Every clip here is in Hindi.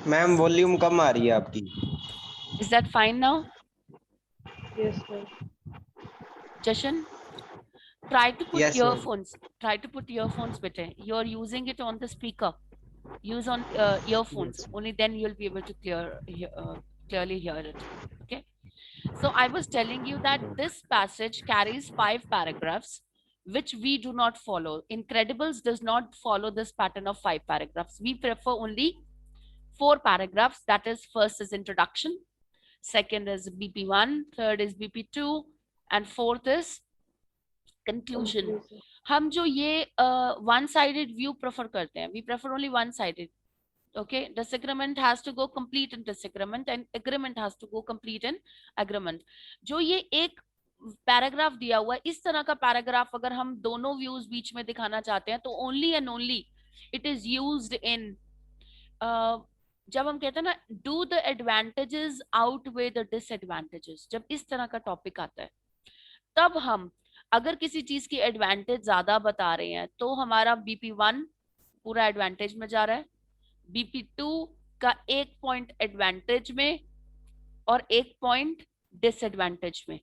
मैम वॉल्यूम कम आ रही है आपकी। Is that fine now? Yes, sir. Jashan, try to put Yes, ma'am. earphones. Try to put earphones, bete. You're using it on the speaker. Use on earphones. Yes. Only then you'll be able to clearly hear it. Okay. So I was telling you that this passage carries 5 paragraphs, which we do not follow. Incredibles does not follow this pattern of 5 paragraphs. We prefer only 4 paragraphs. That is, first is introduction, second is BP1, third is BP2, and fourth is conclusion. हम जो ये one sided view prefer करते हैं, we prefer only one sided. Okay, disagreement has to go complete in disagreement and agreement has to go complete in agreement. जो ये एक पैराग्राफ दिया हुआ है, इस तरह का पैराग्राफ अगर हम दोनों व्यूज बीच में दिखाना चाहते हैं तो only and only it is used in, जब हम कहते हैं ना do the advantages outweigh the disadvantages, जब इस तरह का टॉपिक आता है तब हम अगर किसी चीज की एडवांटेज ज्यादा बता रहे हैं तो हमारा BP1 पूरा एडवांटेज में जा रहा है, BP2 का 1 पॉइंट एडवांटेज में और 1 पॉइंट डिसएडवांटेज में,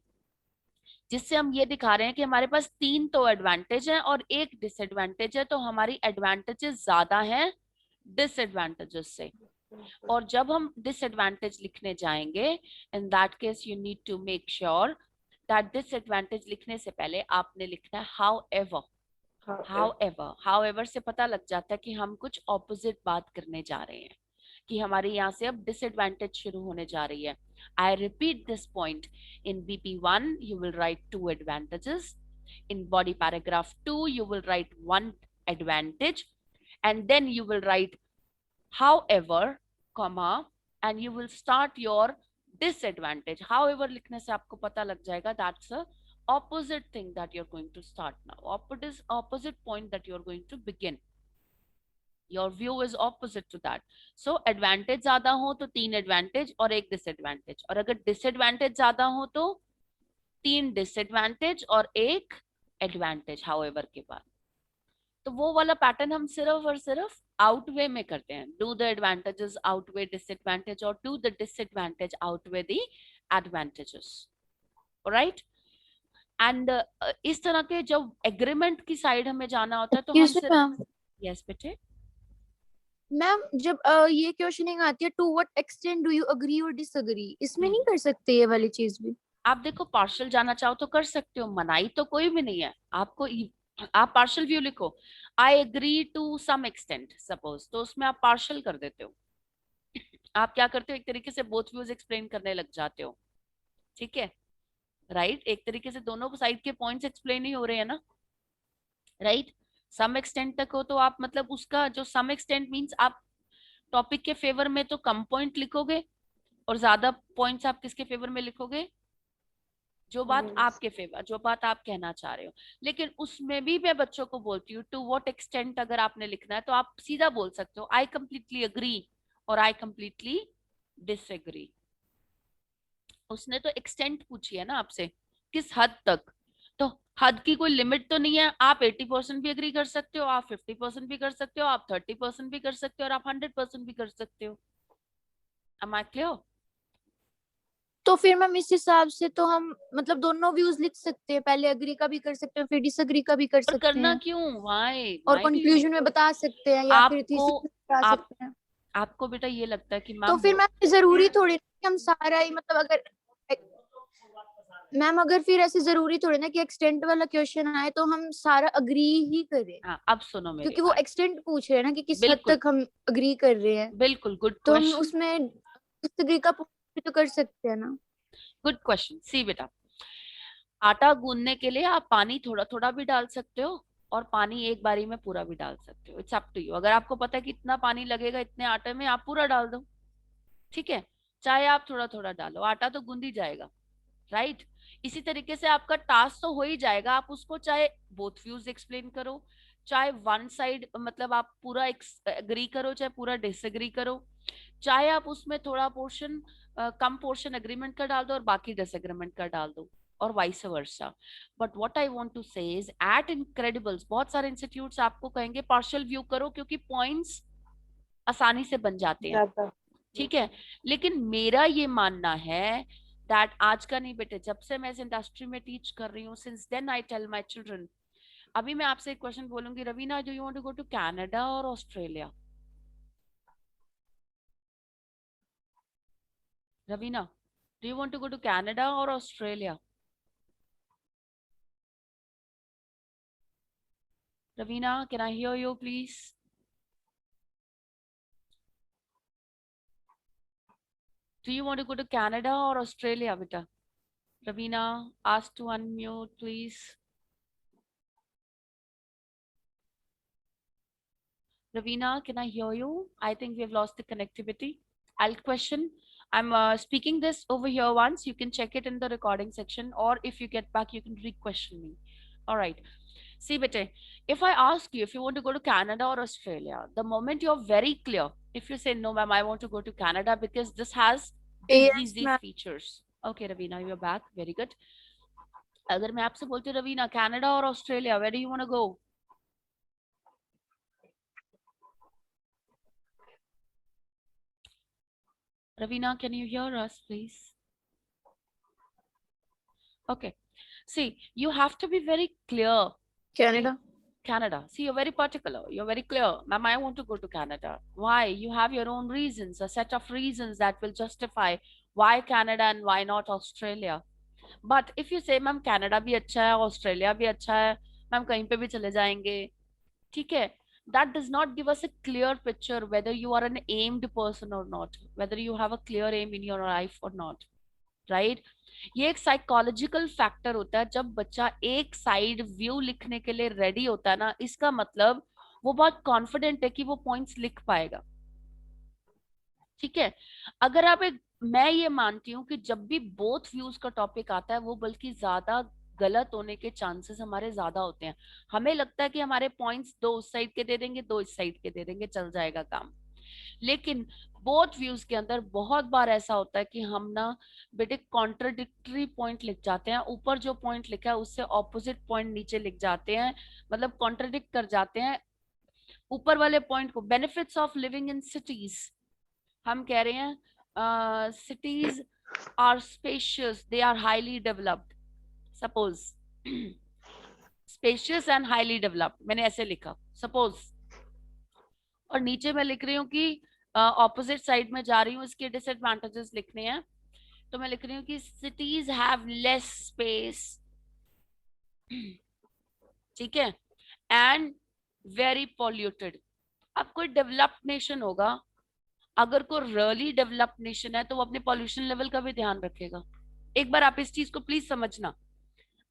जिससे हम ये दिखा रहे हैं कि हमारे पास 3 तो एडवांटेज है और 1 डिसएडवांटेज है, तो हमारी एडवांटेजेस ज्यादा हैं डिसएडवांटेजेस से। और जब हम डिसएडवांटेज लिखने जाएंगे, in that case you need to make sure that disadvantage लिखने से पहले आपने लिखना है हाउएवर। हाउएवर से पता लग जाता है कि हम कुछ ऑपोजिट बात करने जा रहे हैं, कि हमारे यहाँ से अब डिसएडवांटेज शुरू होने जा रही है। I repeat this point. In BP1 you will write 2 advantages. In body paragraph 2 you will write 1 advantage, and then you will write however, comma, and you will start your disadvantage. However लिखने से आपको पता लग जाएगा that's a opposite thing that you're going to start now. Opposite point that you're going to begin. Your view is opposite to that. So advantage ज्यादा हो तो 3 advantage और 1 disadvantage, और अगर disadvantage ज्यादा हो तो 3 disadvantage और 1 advantage however के बाद। तो वो वाला पैटर्न हम सिर्फ और सिर्फ outweigh में करते हैं, do the advantages outweigh disadvantage और do the disadvantage outweigh the advantages, alright? And इस तरह के जब agreement की साइड हमें जाना होता है तो हम सिर्फ, yes बेटे मैम, जब ये क्वेश्चनिंग आती है to what extent do you agree और डिसएग्री, इसमें नहीं कर सकते ये वाली चीज भी? आप देखो पार्शियल जाना चाहो तो कर सकते हो, मनाई तो कोई भी नहीं है आपको। आप पार्शियल व्यू लिखो, I agree to some extent suppose, तो उसमें आप पार्शियल कर देते हो। आप क्या करते हो, एक तरीके से बोथ व्यूज एक्सप्लेन करने लग जाते हो, ठीक है राइट? एक तरीके से दोनों साइड के पॉइंट्स एक्सप्लेन ही हो रहे हैं ना, राइट? सम एक्सटेंट तक हो तो आप मतलब उसका जो सम एक्सटेंट मींस आप टॉपिक के फेवर में तो कम पॉइंट लिखोगे और ज्यादा पॉइंट्स आप किसके फेवर में लिखोगे, जो बात आपके फेवर, जो बात आप कहना चाह रहे हो। लेकिन उसमें भी मैं बच्चों को बोलती हूँ टू व्हाट एक्सटेंट अगर आपने लिखना है तो आप सीधा बोल सकते हो आई कंप्लीटली अग्री और आई कंप्लीटली डिसएग्री। उसने तो एक्सटेंट पूछी है ना आपसे, किस हद तक, तो हद की कोई लिमिट तो नहीं है। आप 80% भी एग्री कर सकते हो, आप 50% भी कर सकते हो, आप 30% भी कर सकते हो और आप 100% भी कर सकते हो। Am I clear? तो फिर मैम इस हिसाब से तो हम मतलब दोनों व्यूज लिख सकते हैं, पहले अग्री का भी कर सकते हैं फिर डिसएग्री का भी कर और सकते करना हैं, क्यों, वाई और कंक्लूजन में बता सकते हैं या फिर थीसिस में बता सकते हैं। आपको बेटा ये लगता है कि तो फिर मैम जरूरी थोड़ी कि हम सारा ही मतलब अगर मैम अगर फिर ऐसे जरूरी थोड़ी ना कि एक्सटेंट वाला क्वेश्चन आए तो हम सारा अग्री ही करें। हाँ, अब सुनो मेरी क्योंकि वो एक्सटेंट पूछ रहे हैं ना कि किस हद बिल्कुल तक हम अग्री कर रहे हैं। बिल्कुल गुड तो हम क्वेश्चन, उसमें डिसएग्री का भी तो कर सकते हैं ना। Good question. सी बेटा, आटा गूंदने के लिए आप पानी थोड़ा थोड़ा भी डाल सकते हो और पानी एक बारी में पूरा भी डाल सकते हो, इट्स अप टू यू। अगर आपको पता है कि इतना पानी लगेगा इतने आटे में, आप पूरा डाल दो, ठीक है? चाहे आप थोड़ा थोड़ा डालो, आटा तो गूंद ही जाएगा, राइट? इसी तरीके से आपका टास्क तो हो ही जाएगा। आप उसको चाहे बोथ व्यूज एक्सप्लेन करो, चाहे वन साइड मतलब आप पूरा एग्री करो, चाहे पूरा डिसएग्री करो, चाहे आप उसमें थोड़ा पोर्शन कम पोर्शन एग्रीमेंट का डाल दो और बाकी डिसएग्रीमेंट का डाल दो, और vice versa. But what I want to say is at incredibles बहुत सारे इंस्टीट्यूट्स आपको कहेंगे पार्शियल व्यू करो, क्योंकि पॉइंट्स आसानी से बन जाते हैं, ठीक है, लेकिन मेरा ये मानना है दैट आज का नहीं बेटे, जब से मैं इस इंडस्ट्री में टीच कर रही हूँ, since then I tell my children. अभी मैं आपसे एक क्वेश्चन बोलूंगी, Raveena, do you want to go to Canada और Australia? Raveena, do you want to go to Canada और Australia? Raveena, can I hear you please? Do you want to go to Canada or Australia, beta? Ravina, ask to unmute, please. Ravina, can I hear you? I think we have lost the connectivity. I'll question. I'm speaking this over here once. You can check it in the recording section, or if you get back, you can re-question me. All right. See, beta, if I ask you if you want to go to Canada or Australia, the moment you're very clear, if you say, no, ma'am, I want to go to Canada because this has Yes, these ma'am. features. Okay, Ravina, you're back. Very good. अगर मैं आपसे बोलती हूँ रवीना, कनाडा और Australia, where do you want to go? Ravina, can you hear us, please? Okay. See, you have to be very clear. Canada. Canada. See, you're very particular. You're very clear. Ma'am, I want to go to Canada. Why? You have your own reasons, a set of reasons that will justify why Canada and why not Australia. But if you say, ma'am Canada भी अच्छा है, ऑस्ट्रेलिया भी अच्छा है, मैम कहीं पे भी चले जाएंगे, ठीक है, that does not give us a clear picture whether you are an aimed person or not, whether you have a clear aim in your life or not, right? ये एक साइकोलॉजिकल फैक्टर होता है। जब बच्चा एक साइड व्यू लिखने के लिए रेडी होता है ना, इसका मतलब वो बहुत कॉन्फिडेंट है कि वो पॉइंट्स लिख पाएगा, ठीक है। अगर आप एक, मैं ये मानती हूँ कि जब भी बोथ व्यूज का टॉपिक आता है, वो बल्कि ज्यादा गलत होने के चांसेस हमारे ज्यादा होते हैं। हमें लगता है कि हमारे पॉइंट्स दो उस साइड के दे देंगे, दो इस साइड के दे देंगे, चल जाएगा काम। लेकिन बोथ व्यूज के अंदर बहुत बार ऐसा होता है कि हम ना बेटे कॉन्ट्रडिक्टरी पॉइंट लिख जाते हैं, ऊपर जो पॉइंट लिखा है उससे ऑपोजिट पॉइंट नीचे लिख जाते हैं, मतलब कॉन्ट्रडिक्ट कर जाते हैं ऊपर वाले पॉइंट को। Benefits of living in cities, हम कह रहे हैं cities are spacious, they are highly developed, suppose spacious and highly developed, मैंने ऐसे लिखा suppose, और नीचे मैं लिख रही हूँ कि ऑपोजिट साइड में जा रही हूँ, इसके डिसएडवांटेजेस लिखने हैं, तो मैं लिख रही हूँ कि cities have less space, ठीक है, and very polluted। अब कोई डेवलप्ड नेशन होगा, अगर कोई रियली डेवलप्ड नेशन है तो वो अपने पॉल्यूशन लेवल का भी ध्यान रखेगा। एक बार आप इस चीज को प्लीज समझना,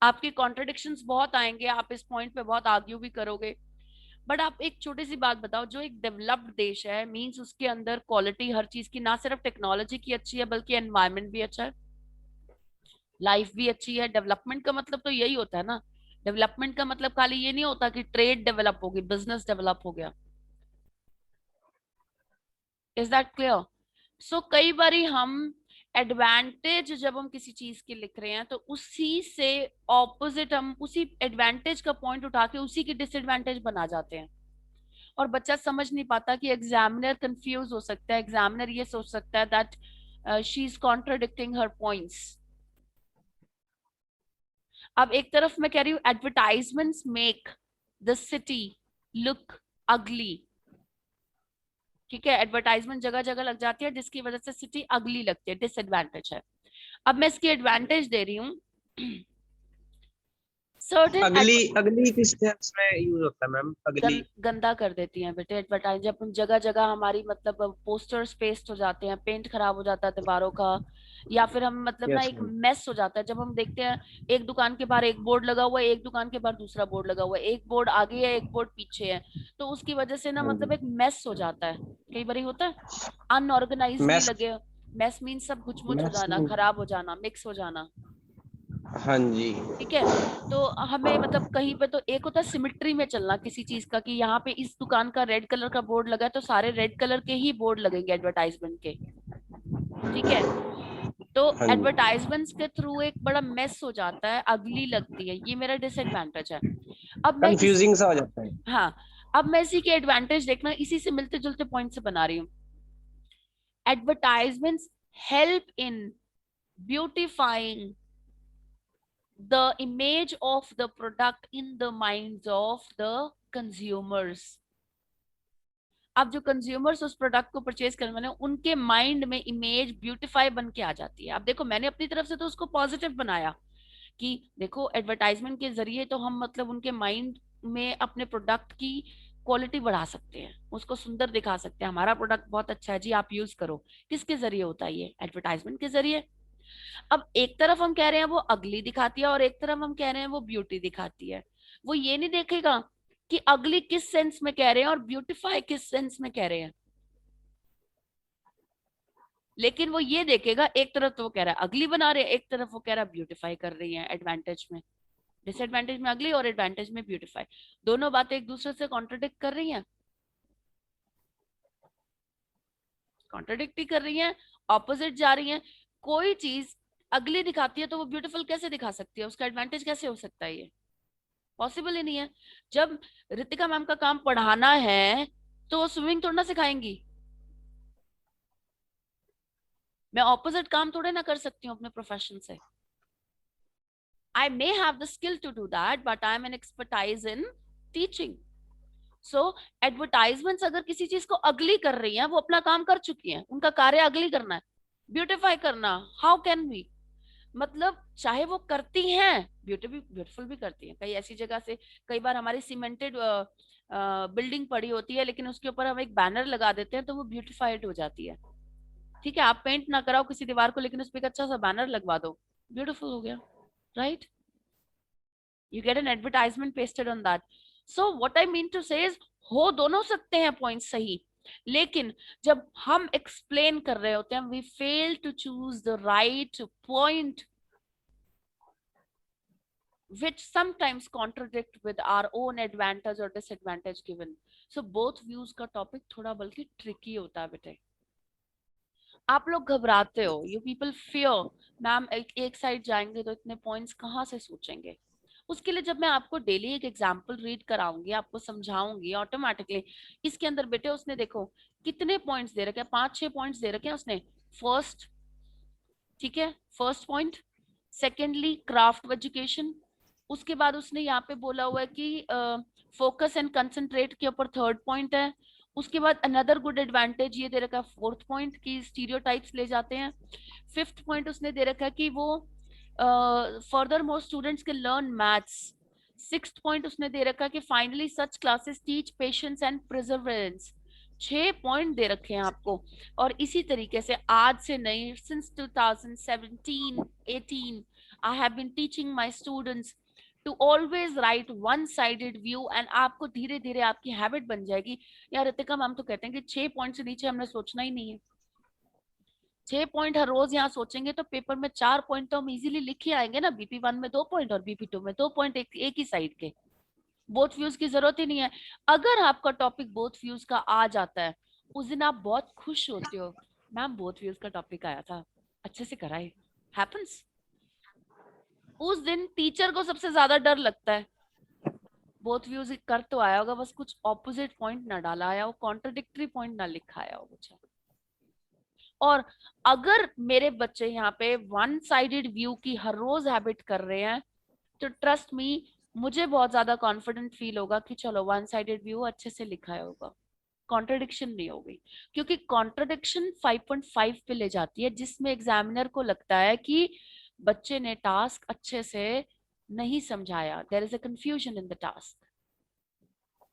आपके कॉन्ट्रडिक्शंस बहुत आएंगे, आप इस पॉइंट पे बहुत आर्ग्यू भी करोगे, बट आप एक छोटी सी बात बताओ, जो एक डेवलप्ड देश है मींस उसके अंदर क्वालिटी हर चीज की, ना सिर्फ टेक्नोलॉजी की अच्छी है बल्कि एनवायरनमेंट भी अच्छा है, लाइफ भी अच्छी है। डेवलपमेंट का मतलब तो यही होता है ना, डेवलपमेंट का मतलब खाली ये नहीं होता कि ट्रेड डेवलप होगी, बिजनेस डेवलप हो गया। Is that clear? सो कई बार हम एडवांटेज जब हम किसी चीज के लिख रहे हैं तो उसी से ऑपोजिट हम उसी एडवांटेज का पॉइंट उठा के उसी की डिसएडवांटेज बना जाते हैं, और बच्चा समझ नहीं पाता कि एग्जामिनर कंफ्यूज हो सकता है, एग्जामिनर ये सोच सकता है that she is contradicting her points. अब एक तरफ मैं कह रही हूँ advertisements make the city look अगली, ठीक है, एडवर्टाइजमेंट जगह जगह लग जाती है जिसकी वजह से सिटी अगली लगती है, डिसएडवांटेज है। अब मैं इसकी एडवांटेज दे रही हूँ, अगली किस सेंस में यूज होता है मैम? अगली गंदा कर देती हैं बेटे एडवर्टाइज, जब हम जगह जगह हमारी मतलब पोस्टर्स पेस्ट हो जाते हैं, पेंट खराब हो जाता है दीवारों का, या फिर हम मतलब ना एक मेस हो जाता है जब हम देखते हैं एक दुकान के बाहर एक बोर्ड लगा हुआ है, एक दुकान के बाहर दूसरा बोर्ड लगा हुआ है, एक बोर्ड आगे है एक बोर्ड पीछे है, तो उसकी वजह से ना मतलब एक मेस हो जाता है, कई बार होता है अनऑर्गेनाइज भी लगे। मेस मीन सब कुछ मुच हो जाना, खराब हो जाना, मिक्स हो जाना, हाँ जी, ठीक है। तो हमें मतलब कहीं पे तो एक होता है सिमिट्री में चलना किसी चीज का, कि यहाँ पे इस दुकान का रेड कलर का बोर्ड लगा है तो सारे रेड कलर के ही बोर्ड लगेंगे एडवर्टाइजमेंट के, ठीक है। तो एडवर्टाइजमेंट्स के थ्रू एक बड़ा मेस हो जाता है, अगली लगती है, ये मेरा डिसएडवांटेज है। अब मैं कंफ्यूजिंग सा हो जाता है। हाँ, अब मैं इसी के एडवांटेज देखना इसी से मिलते जुलते पॉइंट से बना रही हूँ। advertisements help in beautifying the image of the product in the minds of the consumers. अब जो कंज्यूमर्स उस प्रोडक्ट को परचेज करने वाले हैं, उनके माइंड में इमेज ब्यूटीफाई बन के आ जाती है. अब देखो, मैंने अपनी तरफ से तो उसको पॉजिटिव बनाया कि देखो एडवर्टाइजमेंट के जरिए तो हम मतलब उनके माइंड में अपने प्रोडक्ट की क्वालिटी बढ़ा सकते हैं, उसको सुंदर दिखा सकते हैं, हमारा प्रोडक्ट बहुत अच्छा है जी, आप यूज करो. किसके जरिए होता है ये? एडवर्टाइजमेंट के जरिए. अब एक तरफ हम कह रहे हैं वो अगली दिखाती है और एक तरफ हम कह रहे हैं वो ब्यूटी दिखाती है. वो ये नहीं देखेगा कि अगली किस सेंस में कह रहे हैं और ब्यूटीफाई किस सेंस में कह रहे हैं, लेकिन वो ये देखेगा एक तरफ तो वो कह रहा है अगली बना रहे हैं, एक तरफ वो कह रहा है ब्यूटीफाई कर रही है. एडवांटेज में, डिसएडवांटेज में अगली और एडवांटेज में ब्यूटीफाई. दोनों बातें एक दूसरे से कॉन्ट्रडिक्ट कर रही हैं, कॉन्ट्रडिक्ट ही कर रही हैं, ऑपोजिट जा रही हैं. कोई चीज अगली दिखाती है तो वो ब्यूटीफुल कैसे दिखा सकती है? उसका एडवांटेज कैसे हो सकता है? ये पॉसिबल ही नहीं है. जब रितिका मैम का काम पढ़ाना है तो वो स्विमिंग थोड़ा ना सिखाएंगी. मैं ऑपोजिट काम थोड़े ना कर सकती हूँ अपने प्रोफेशन से. I may have the skill to do that, but I am an expertise in teaching. So advertisements अगर किसी चीज को अगली कर रही हैं, वो अपना काम कर चुकी हैं, उनका कार्य अगली करना है, ब्यूटीफाई करना. हाउ कैन वी, मतलब चाहे वो करती हैं, ब्यूटीफुल भी करती हैं. कई ऐसी जगह से कई बार हमारी सीमेंटेड बिल्डिंग पड़ी होती है, लेकिन उसके ऊपर हम एक बैनर लगा देते हैं तो वो ब्यूटीफाइड हो जाती है. ठीक है, आप पेंट ना कराओ किसी दीवार को, लेकिन उस पर एक अच्छा सा बैनर लगवा दो, ब्यूटीफुल हो गया. Right? You get an advertisement pasted on that. So what I mean to say is, हो दोनों सकते हैं पॉइंट सही, लेकिन जब हम एक्सप्लेन कर रहे होते हैं, we fail to choose the right point, which sometimes contradict with our own advantage or disadvantage given. So both views का टॉपिक थोड़ा बल्कि ट्रिकी होता है बेटे. आप लोग घबराते हो, यू पीपल फियर, मैम एक साइड जाएंगे तो इतने पॉइंट्स कहाँ से सोचेंगे. उसके लिए जब मैं आपको डेली एक एग्जाम्पल रीड कराऊंगी, आपको समझाऊंगी, ऑटोमेटिकली इसके अंदर बेटे उसने देखो कितने पॉइंट्स दे रखे हैं, 5-6 पॉइंट्स दे रखे हैं उसने. फर्स्ट, ठीक है, first point. Secondly craft education. उसके बाद उसने यहाँ पे बोला हुआ है कि फोकस एंड कंसंट्रेट के ऊपर थर्ड पॉइंट है. उसके बाद अनदर गुड एडवांटेज ये दे रखा है फोर्थ पॉइंट की स्टीरियोटाइप्स ले जाते हैं. फिफ्थ पॉइंट उसने दे रखा है कि वो further more students can learn maths. Sixth point उसने दे रखा है कि finally such classes teach patience and perseverance. 6 point दे रखे हैं आपको. और इसी तरीके से आज से नहीं, since 2017-18 I have been teaching my students to always write one sided view, and आपको धीरे धीरे आपकी हैबिट बन जाएगी. यार रितिका मैम तो कहते हैं कि 6 पॉइंट से नीचे हमने सोचना ही नहीं है. 6 पॉइंट हर रोज यहाँ सोचेंगे तो पेपर में 4 पॉइंट तो हम इजीली लिख ही आएंगे ना. BP1 में 2 पॉइंट और BP2 में 2 पॉइंट, एक ही साइड के. बोथ व्यूज की जरूरत ही नहीं है. अगर आपका टॉपिक बोथ व्यूज का आ जाता है, उस दिन आप बहुत खुश होते हो, मैम बोथ व्यूज का टॉपिक आया था, अच्छे से कराए. हैपेंस. उस दिन टीचर को सबसे ज्यादा डर लगता है, बोथ व्यूज कर तो आया होगा, बस कुछ ऑपोजिट पॉइंट ना डाला आया हो, कॉन्ट्रडिक्टरी पॉइंट ना लिखा आया हो कुछ. और अगर मेरे बच्चे यहाँ पे वन साइडेड व्यू की हर रोज हैबिट कर रहे हैं, तो ट्रस्ट मी, मुझे बहुत ज्यादा कॉन्फिडेंट फील होगा कि चलो वन साइडेड व्यू अच्छे से लिखा है होगा, कॉन्ट्रडिक्शन नहीं होगी. क्योंकि कॉन्ट्रडिक्शन 5.5 पे ले जाती है, जिसमें एग्जामिनर को लगता है कि बच्चे ने टास्क अच्छे से नहीं समझाया, there is a confusion in the task.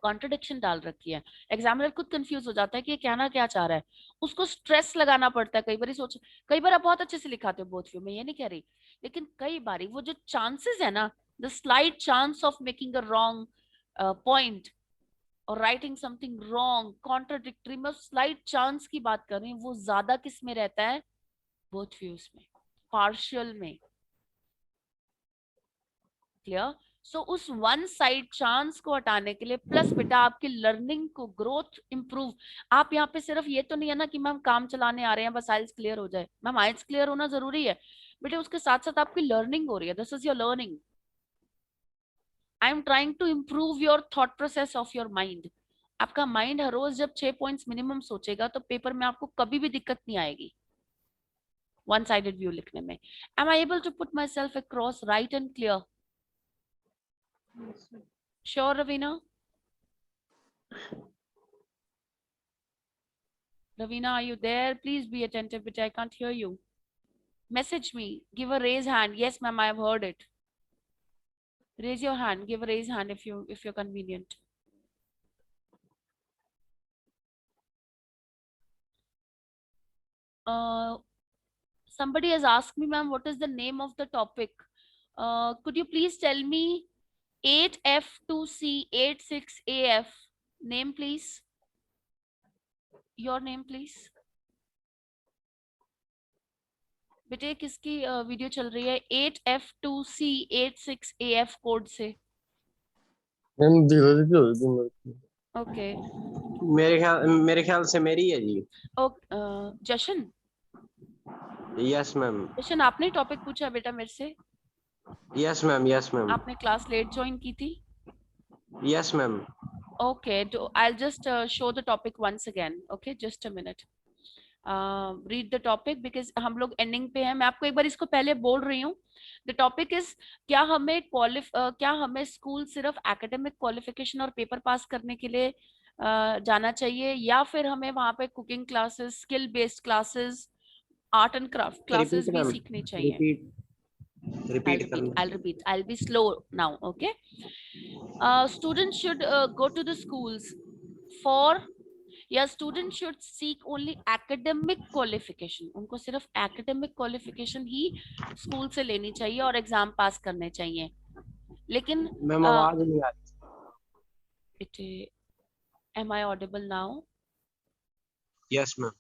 Contradiction डाल रखी है, एग्जामिनर खुद कंफ्यूज हो जाता है कि ये कहना क्या चाह रहा है, उसको स्ट्रेस लगाना पड़ता है. कई बार सोच, कई बार आप बहुत अच्छे से लिखाते हो बोथ व्यू, मैं ये नहीं कह रही, लेकिन कई बार वो जो चांसेस है ना, the slight chance of making a wrong point और राइटिंग समथिंग रॉन्ग कॉन्ट्रडिक्टरी, मैं स्लाइट चांस की बात कर रही हूँ, वो ज्यादा किस में रहता है? बोथ व्यूज में, पार्शियल में. क्लियर? सो उस वन साइड चांस को हटाने के लिए, प्लस बेटा आपकी लर्निंग को ग्रोथ इंप्रूव, आप यहाँ पे सिर्फ ये तो नहीं है ना कि मैम काम चलाने आ रहे हैं बस आइल्स क्लियर हो जाए. मैम आइल्स क्लियर होना जरूरी है बेटे, उसके साथ साथ आपकी लर्निंग हो रही है. This is your learning. I am trying to improve your thought process of your mind. आपका माइंड हर रोज जब 6 पॉइंट्स मिनिमम सोचेगा तो पेपर में आपको कभी भी दिक्कत नहीं आएगी वन साइडेड व्यू लिखने में. Am I able to put myself across right and clear? Yes, sir. Sure, Ravina? Ravina, are you there? Please be attentive, but I can't hear you. Message me. Give a raise hand. Yes, ma'am, I have heard it. Raise your hand. Give a raise hand if you're convenient. Somebody has asked me, ma'am, what is the name of the topic? Could you please tell me 8F2C 86AF name, please? Your name, please. बेटे किसकी वीडियो चल रही है 8F2C 86AF कोड से? मैम धीरज की होगी मेरे को। ओके. मेरे ख्याल से मेरी है जी। जशन, यस मैम। जशन आपने टॉपिक पूछा बेटा मेरे से? Yes ma'am, yes ma'am. आपने क्लास लेट ज्वाइन की थी? Yes ma'am. Okay, I'll just show the topic once again. Okay, just a minute. Read the topic because हम लोग ending पे हैं. मैं आपको एक बार इसको पहले बोल रही हूँ. The topic is क्या हमें स्कूल सिर्फ academic qualification और पेपर पास करने के लिए जाना चाहिए या फिर हमें वहाँ पे cooking classes, skill based classes, art and craft classes भी सीखनी चाहिए. I'll be slow now. Okay. Students should go to the schools students should seek only academic qualification. उनको सिर्फ academic qualification ही स्कूल से लेनी चाहिए और एग्जाम पास करने चाहिए. लेकिन मैम आवाज नहीं आ रही. Am I audible now? Yes ma'am.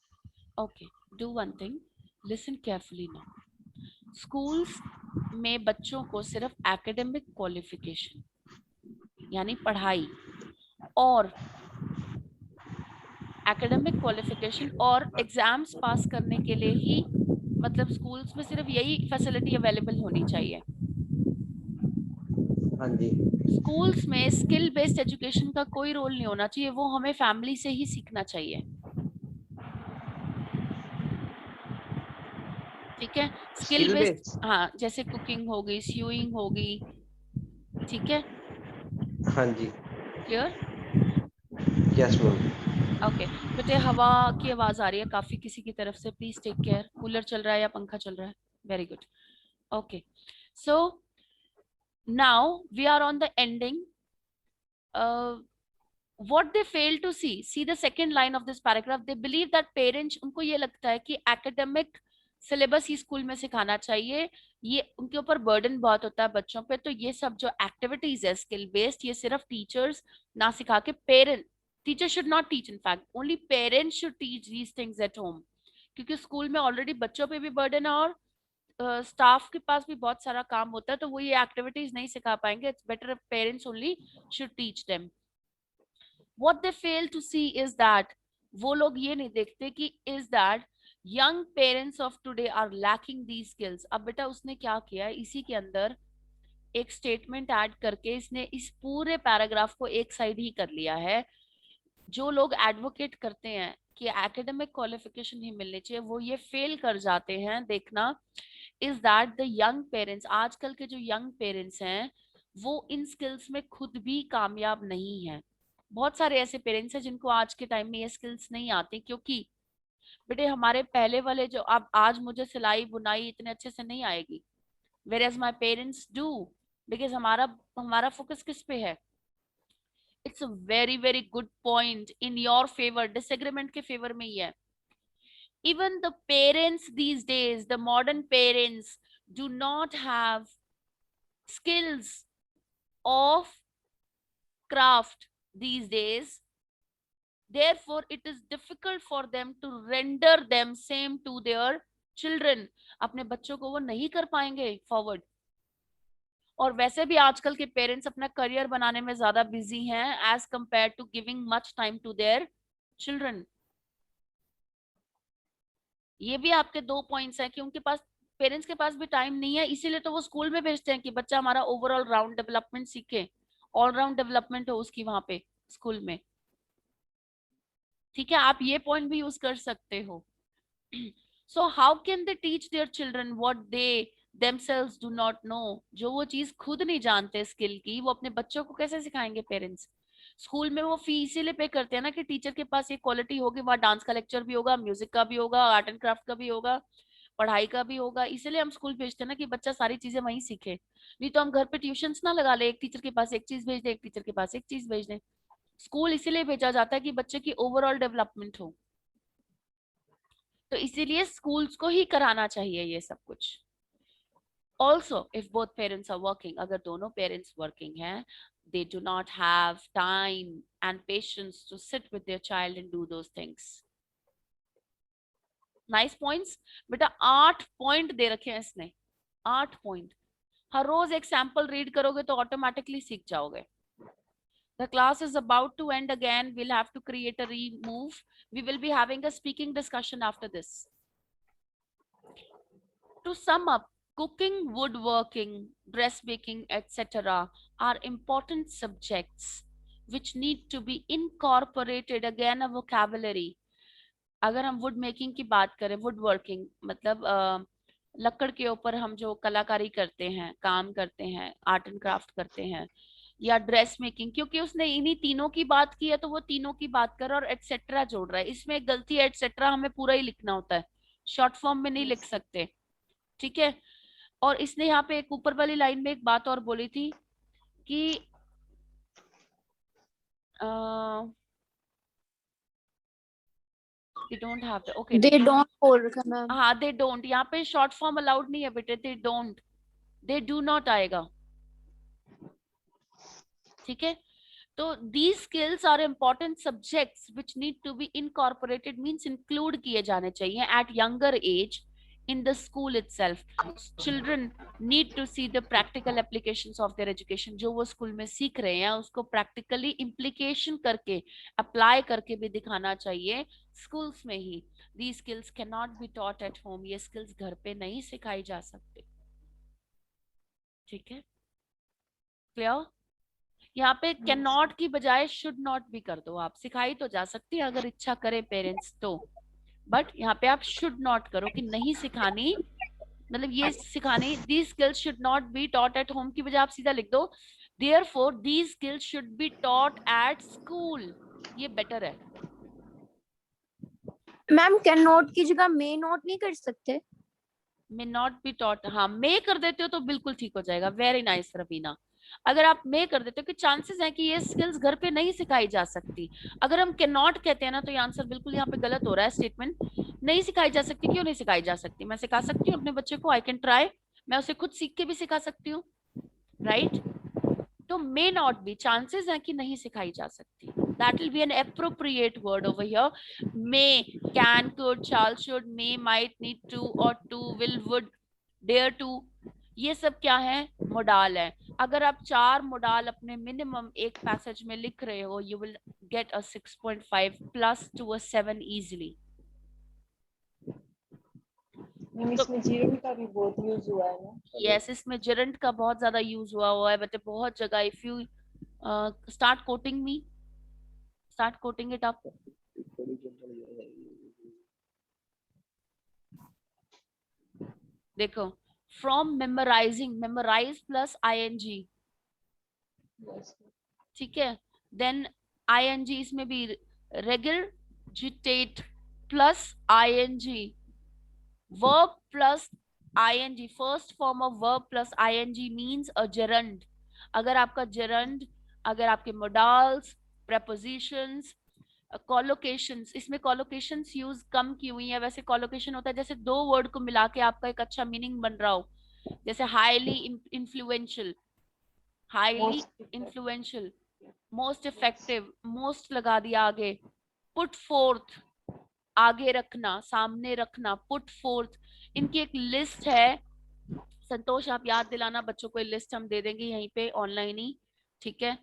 Okay. Do one thing. Listen carefully now. Schools में बच्चों को सिर्फ एकेडमिक क्वालिफिकेशन यानी पढ़ाई और एकेडमिक क्वालिफिकेशन और एग्जाम्स पास करने के लिए ही मतलब स्कूल्स में सिर्फ यही फैसिलिटी अवेलेबल होनी चाहिए. हाँ जी। स्कूल्स में स्किल बेस्ड एजुकेशन का कोई रोल नहीं होना चाहिए. वो हमें फैमिली से ही सीखना चाहिए. ठीक है. स्किल बेस्ड, हाँ, जैसे कुकिंग हो गई, स्यूइंग हो गई. ठीक है. हाँ जी। क्लियर? Yes ma'am. ओके. बेटे हवा की आवाज आ रही है काफी किसी की तरफ से. Please take care. कूलर चल रहा है या पंखा चल रहा है? Very good. Okay. So now we are on the ending. what they fail to see the second line of this paragraph. They believe that parents, उनको ये लगता है कि academic सिलेबस ही स्कूल में सिखाना चाहिए. ये उनके ऊपर बर्डन बहुत होता है बच्चों पे. तो ये सब जो एक्टिविटीज है स्किल बेस्ड, ये सिर्फ टीचर्स ना सिखा के parent, teacher should not teach, in fact only parents should teach these things at home. क्योंकि स्कूल में ऑलरेडी बच्चों पे भी बर्डन है और स्टाफ के पास भी बहुत सारा काम होता है. तो वो ये एक्टिविटीज नहीं सिखा पाएंगे. It's better parents only should teach them. What they fail to see is that वो लोग ये नहीं देखते कि is that young parents of today are lacking these skills. अब बेटा उसने क्या किया है, इसी के अंदर एक स्टेटमेंट ऐड करके इसने इस पूरे पैराग्राफ को एक साइड ही कर लिया है. जो लोग एडवोकेट करते हैं कि एकेडमिक क्वालिफिकेशन ही मिलनी चाहिए, वो ये फेल कर जाते हैं. देखना is that the young parents, आजकल के जो यंग पेरेंट्स हैं वो इन स्किल्स में खुद भी कामयाब नहीं है. बहुत सारे ऐसे पेरेंट्स हैं जिनको आज के टाइम में ये स्किल्स नहीं आती. क्योंकि बेटे हमारे पहले वाले जो, अब आज मुझे सिलाई बुनाई इतने अच्छे से नहीं आएगी, whereas my parents do, because हमारा फोकस किस पे है. It's a very very good point in your favour, disagreement के फेवर में ही है. Even the parents these days, the modern parents do not have skills of craft these days. Therefore, it is difficult for them to render them same to their children. अपने बच्चों को वो नहीं कर पाएंगे फॉरवर्ड. और वैसे भी आजकल के पेरेंट्स अपना करियर बनाने में ज्यादा बिजी हैं as compare to giving much time to their children. ये भी आपके 2 पॉइंट्स हैं कि उनके पास, पेरेंट्स के पास भी टाइम नहीं है, इसीलिए तो वो स्कूल में भेजते हैं कि बच्चा हमारा ओवरऑल राउंड डेवलपमेंट सीखे, ऑल राउंड डेवलपमेंट हो उसकी वहां पे स्कूल में. ठीक है, आप ये पॉइंट भी यूज कर सकते हो. So how can they teach their children what they themselves do not know? जो वो चीज खुद नहीं जानते स्किल की, वो अपने बच्चों को कैसे सिखाएंगे पेरेंट्स? स्कूल में वो फी इसीलिए पे करते हैं ना कि टीचर के पास ये क्वालिटी होगी, वहाँ डांस का लेक्चर भी होगा, म्यूजिक का भी होगा, आर्ट एंड क्राफ्ट का भी होगा, पढ़ाई का भी होगा. इसीलिए हम स्कूल भेजते हैं ना कि बच्चा सारी चीजें वहीं सीखे. नहीं तो हम घर पे ट्यूशंस ना लगा ले, एक टीचर के पास एक चीज भेज दे, एक टीचर के पास एक चीज भेज दे. स्कूल इसीलिए भेजा जाता है कि बच्चे की ओवरऑल डेवलपमेंट हो. तो इसीलिए स्कूल्स को ही कराना चाहिए ये सब कुछ. Also, if both parents are working, अगर दोनों पेरेंट्स वर्किंग हैं, they do not have time and patience to sit with their child and do those things. Nice points. बेटा 8 पॉइंट दे रखे हैं इसने, 8 पॉइंट. हर रोज एक सैंपल रीड करोगे तो ऑटोमेटिकली सीख जाओगे. The class is about to end again. We'll have to create a remove. We will be having a speaking discussion after this. To sum up, cooking, woodworking, dressmaking, etc. are important subjects which need to be incorporated. Again, a vocabulary. अगर हम वुड मेकिंग की बात करें, वुड वर्किंग मतलब लकड़ के ऊपर हम जो कलाकारी करते हैं, काम करते हैं, आर्ट एंड क्राफ्ट करते हैं, या ड्रेस मेकिंग, क्योंकि उसने इन्हीं तीनों की बात की है तो वो तीनों की बात कर और एटसेट्रा जोड़ रहा है. इसमें एक गलती है, एटसेट्रा हमें पूरा ही लिखना होता है, शॉर्ट फॉर्म में नहीं लिख सकते. ठीक है. और इसने यहाँ पे एक ऊपर वाली लाइन में एक बात और बोली थी कि they don't have the, okay, they don't बोल रखा मैम. हाँ, they don't. यहाँ पे शॉर्ट फॉर्म अलाउड नहीं है बेटे, they don't, they do not आएगा. ठीक है. तो these skills are important subjects which need to be incorporated, means include किए जाने चाहिए at younger age in the school itself. Children need to see the practical applications of their education. जो वो स्कूल में सीख रहे हैं उसको practically implication करके, apply करके भी दिखाना चाहिए schools में ही. These skills cannot be taught at home. ये skills घर पे नहीं सिखाई जा सकते. ठीक है, clear? यहाँ पे कैन नॉट की बजाय शुड नॉट भी कर दो आप. सिखाई तो जा सकती है अगर इच्छा करे पेरेंट्स तो, बट यहाँ पे आप शुड नॉट करो कि नहीं सिखानी, मतलब ये सिखानी. these skills should not be taught at home की बजाय आप सीधा लिख दो therefore these skills should be taught at school. ये बेटर है. मैम कैन नॉट की जगह मे नॉट नहीं कर सकते? may not be taught, हाँ मे कर देते हो तो बिल्कुल ठीक हो जाएगा. Very nice Raveena. अगर आप मे कर देते हो कि चांसेस है कि ये स्किल्स घर पे नहीं सिखाई जा सकती. अगर हम कैन नॉट कहते हैं ना तो ये आंसर बिल्कुल यहाँ पे गलत हो रहा है. स्टेटमेंट नहीं सिखाई जा सकती, क्यों नहीं सिखाई जा सकती? मैं सिखा सकती हूँ अपने बच्चे को, आई कैन ट्राई. मैं उसे खुद सीख के भी सिखा सकती हूँ, राइट? तो मे नॉट बी, चांसेस है कि नहीं सिखाई जा सकती. That will be an appropriate word over here. May, can, could, shall, should, may, might, need to, ought to, will, would, dare to. ये सब क्या है? मोडाल है. अगर आप 4 मोडाल अपने मिनिमम एक पैसेज में लिख रहे हो, you will get a 6.5 plus to a 7 easily. इसमें जीरो का भी बहुत यूज हुआ है ना? Yes, इसमें gerund का बहुत ज्यादा यूज हुआ है बट बहुत जगह. If you start quoting me, start quoting it up. देखो, from memorizing, memorize plus ing. ठीक है. then ing इसमें भी regurgitate plus ing, verb plus ing, first form of verb plus ing means a gerund. अगर आपका gerund, अगर आपके modals, prepositions, collocations, इसमें collocations यूज कम की हुई है. वैसे collocation होता है जैसे 2 वर्ड को मिला के आपका एक अच्छा मीनिंग बन रहा हो, जैसे highly influential, highly influential, most effective, most लगा दिया आगे, put forth आगे रखना, सामने रखना, put forth. इनकी एक लिस्ट है. संतोष आप याद दिलाना बच्चों को, लिस्ट हम दे देंगे यहीं पे ऑनलाइन ही. ठीक है.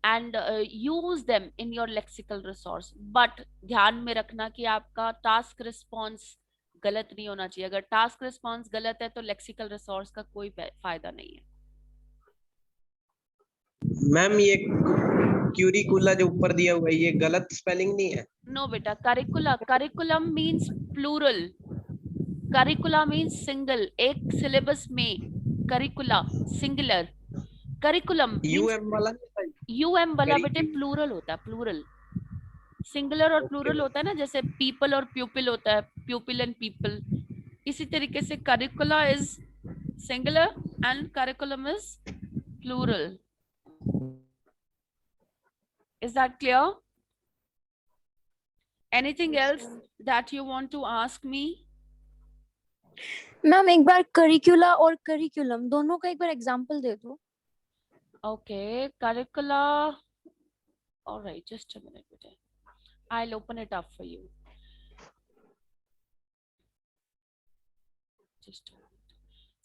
and use them in your lexical resource, but ध्यान में रखना कि आपका टास्क रिस्पॉन्स गलत नहीं होना चाहिए. अगर टास्क रिस्पॉन्स गलत है तो लेक्सिकल रिसोर्स का कोई फायदा नहीं है. मैम ये क्यूरिकुला जो ऊपर दिया हुआ है ये गलत स्पेलिंग नहीं है? नो बेटा, curricula, curriculum means plural, curricula means single, एक सिलेबस में, करिकुला सिंगुलर, करिकुलम यूएम वाला यूएम वाला बेटे Curriculum. प्लूरल होता है, प्लूरल। सिंगुलर और प्लूरल होता है ना, जैसे पीपल और प्यूपिल होता है, प्यूपिल एंड पीपल, इसी तरीके से curricula is singular and curriculum is plural. Is that clear? Anything else that you want to ask me? Ma'am एक बार करिकुला और करिकुलम दोनों का एक बार एग्जांपल दे दो। Okay, curricula. All right, just a minute, beta. I'll open it up for you. Just a minute.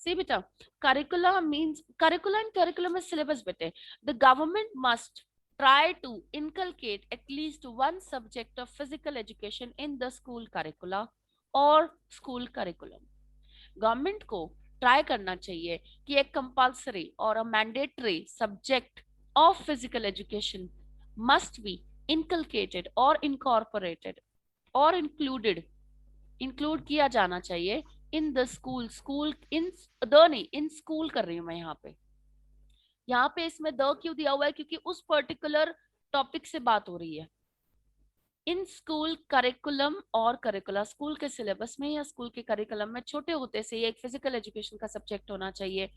See, beta, curricula means, curricula and curriculum is syllabus, beta. The government must try to inculcate at least one subject of physical education in the school curricula or school curriculum. Government को ट्राई करना चाहिए कि एक कंपल्सरी और a mandatory subject of physical education must be inculcated और इनकॉर्पोरेटेड और इंक्लूड किया जाना चाहिए in the school, school in the नहीं, इन स्कूल कर रही हूँ मैं यहाँ पे इसमें द क्यों दिया हुआ है, क्योंकि उस पर्टिकुलर टॉपिक से बात हो रही है। इन स्कूल करिकुलम और करिकुला, स्कूल के सिलेबस में या स्कूल के करिकुलम में छोटे होते से एक फिजिकल एजुकेशन का सब्जेक्ट होना चाहिए,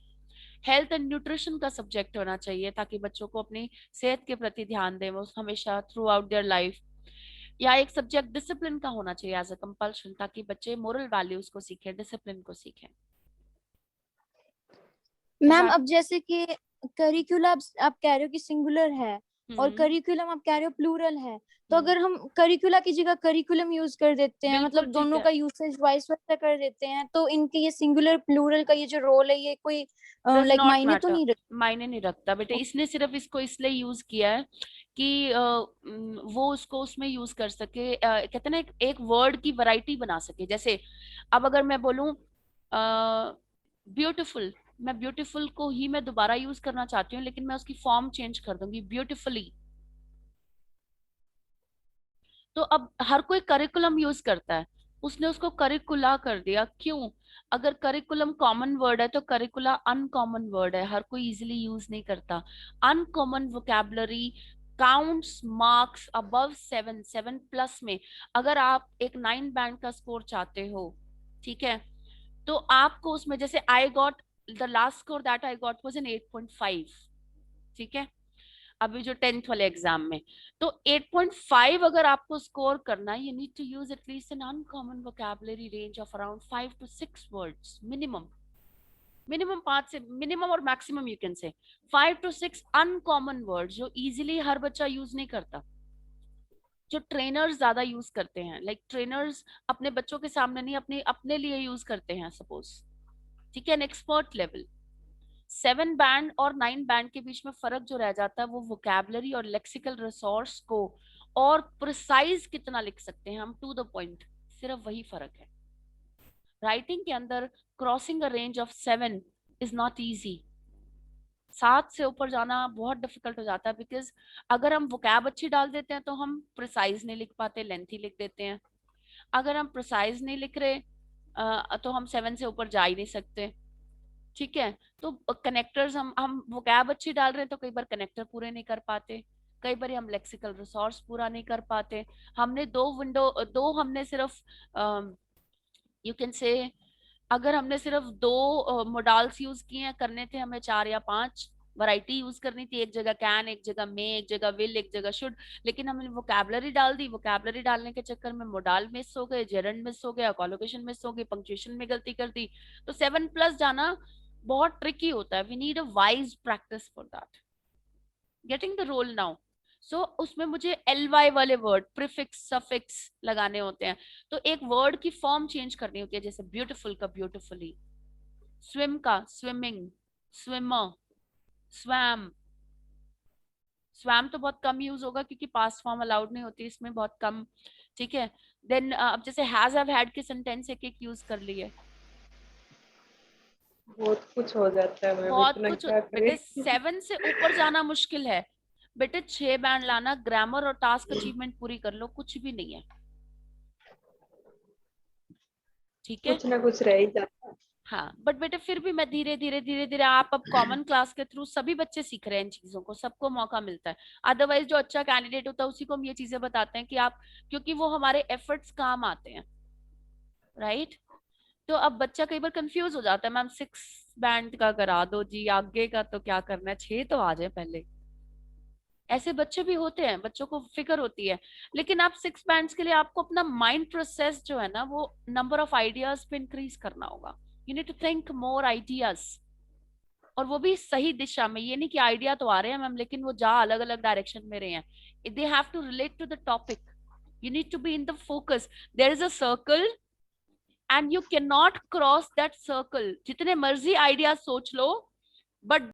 हेल्थ एंड न्यूट्रिशन का सब्जेक्ट होना चाहिए, ताकि बच्चों को अपनी सेहत के प्रति ध्यान दें वो हमेशा थ्रू आउट देयर लाइफ। या एक सब्जेक्ट डिसिप्लिन का होना चाहिए एज अ कंपल्शन, ताकि बच्चे मोरल वैल्यूज को सीखें, डिसिप्लिन को सीखें। मैम अब जैसे कि करिकुला आप कह रहे हो कि सिंगुलर है और करिकुलम आप कह रहे हो प्लूरल है, तो अगर हम करिकुला की जगह करिकुलम यूज कर देते हैं, मतलब दोनों का यूसेज वाइस वर्सा कर देते हैं, तो इनके ये सिंगुलर प्लूरल का ये जो रोल है ये कोई लाइक मायने तो नहीं रखता? मायने नहीं रखता बेटे, इसने सिर्फ इसको इसलिए यूज किया है कि वो उसको उसमें यूज कर सके, कहते हैं ना एक वर्ड की वैरायटी बना सके। जैसे अब अगर मैं बोलूं ब्यूटीफुल, मैं ब्यूटीफुल को ही मैं दोबारा यूज करना चाहती हूँ, लेकिन मैं उसकी फॉर्म चेंज कर दूंगी ब्यूटीफुली। तो अब हर कोई करिकुलम यूज करता है, उसने उसको करिकुला कर दिया। क्यों? अगर करिकुलम कॉमन वर्ड है तो करिकुला अनकॉमन वर्ड है, हर कोई इजीली यूज नहीं करता। Uncommon vocabulary counts marks above 7+ में। अगर आप एक 9 बैंड का स्कोर चाहते हो, ठीक है, तो आपको उसमें जैसे I got the last score that I got was in 8.5, ठीक है, अभी जो 10th वाले एग्जाम में। तो 8.5 अगर आपको स्कोर करना है, you need to use at least an uncommon vocabulary range of around 5 to 6 words minimum. Minimum 5 से, मिनिमम और maximum you can say 5 to 6 uncommon words जो इजीली हर बच्चा यूज नहीं करता, जो ट्रेनर्स ज्यादा यूज करते हैं। लाइक ट्रेनर्स अपने बच्चों के सामने नहीं, अपने लिए यूज करते हैं सपोज, ठीक है, एन एक्सपर्ट लेवल। 7 बैंड और 9 बैंड के बीच में फर्क जो रह जाता है वो वोकैबुलरी और लेक्सिकल रिसोर्स को और प्रिसाइज कितना लिख सकते हैं हम, टू द पॉइंट, सिर्फ वही फर्क है। राइटिंग के अंदर crossing a range of 7 is not easy. 7 से ऊपर जाना बहुत डिफिकल्ट हो जाता है, बिकॉज अगर हम वोकैब अच्छी डाल देते हैं तो हम प्रिसाइज नहीं लिख पाते, लेंथी लिख देते हैं। अगर हम प्रिसाइज नहीं लिख रहे तो हम 7 से ऊपर जा ही नहीं सकते, ठीक है। तो कनेक्टर्स हम वोकैब अच्छी डाल रहे हैं तो कई बार कनेक्टर पूरे नहीं कर पाते, कई बार हम लेक्सिकल रिसोर्स पूरा नहीं कर पाते। हमने दो हमने सिर्फ यू कैन से, अगर हमने सिर्फ 2 मोडाल्स यूज किए हैं, करने थे हमें 4 या 5 वैरायटी यूज करनी थी, एक जगह कैन, एक जगह मे, एक जगह विल, एक जगह शुड, लेकिन हमने वोकैबुलरी डाल दी। वोकैबुलरी डालने के चक्कर में मोडाल मिस हो गए, जेरेंड मिस हो गया, कोलोकेशन मिस हो गई, पंक्चुएशन में गलती कर दी, तो 7+ जाना बहुत ट्रिकी होता है। We need a wise practice for that. Getting the role now. So उसमें मुझे ly वाले वर्ड, प्रीफिक्स, सफिक्स लगाने होते हैं, तो एक वर्ड की फॉर्म चेंज करनी होती है, जैसे ब्यूटीफुल का ब्यूटीफुली, स्विम का स्विमिंग, स्विमर, स्वैम। स्वैम तो बहुत कम यूज होगा क्योंकि पास्ट फॉर्म अलाउड नहीं होती इसमें, बहुत कम, ठीक है। देन अब जैसे हैज, हैव, हैड के सेंटेंस एक यूज कर लिए, बहुत कुछ हो जाता है मैम, बहुत इतना कुछ क्या बेटे। करें। 7 से ऊपर जाना मुश्किल है। बेटे 6 बैंड लाना, ग्रामर और टास्क अचीवमेंट पूरी कर लो, कुछ भी नहीं है, ठीक है। कुछ ना कुछ रह ही जाता है। हाँ, बट बेटे फिर भी मैं धीरे धीरे आप अब कॉमन क्लास के थ्रू सभी बच्चे सीख रहे हैं इन चीजों को, सबको मौका मिलता है। अदरवाइज जो अच्छा कैंडिडेट होता है उसी को हम ये चीजें बताते हैं कि आप, क्योंकि वो हमारे एफर्ट्स काम आते हैं, राइट। तो अब बच्चा कई बार कंफ्यूज हो जाता है, मैम 6 बैंड का करा दो जी, आगे का तो क्या करना है, 6 तो आ जाए पहले। ऐसे बच्चे भी होते हैं, बच्चों को फिक्र होती है। लेकिन आप 6 बैंड्स के लिए आपको अपना माइंड प्रोसेस जो है ना, वो नंबर ऑफ आइडियाज पे इंक्रीज करना होगा। You need to think more ideas, और वो भी सही दिशा में। ये नहीं कि आइडिया तो आ रहे हैं मैम, लेकिन वो जा अलग अलग डायरेक्शन में रहे हैं। They have to relate to the topic, you need to be in the focus. There is a circle and you cannot cross that circle. जितने मर्जी आइडिया सोच लो, but